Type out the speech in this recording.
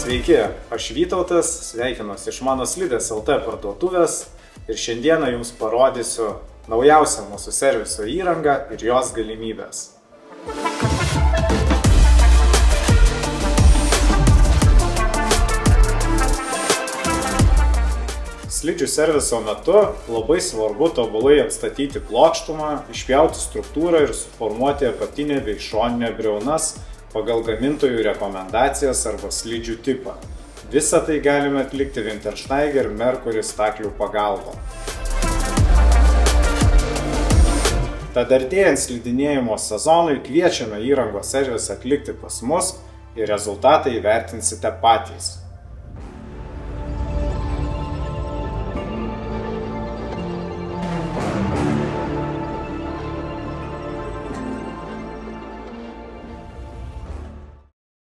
Sveiki, aš Vytautas, sveikinuosi iš mano Slidės LT parduotuvės ir šiandieną jums parodysiu naujausią mūsų serviso įrangą ir jos galimybės. Slidžių serviso metu labai svarbu tobulai atstatyti plokštumą, išpjauti struktūrą ir suformuoti apatinę bei šoninę briaunas pagal gamintojų rekomendacijas arba slidžių tipą. Visą tai galime atlikti Wintersteiger Mercury staklių pagalba. Tad artėjant slidinėjimo sezonui kviečiame įrangos servisą atlikti pas mus ir rezultatą įvertinsite patys.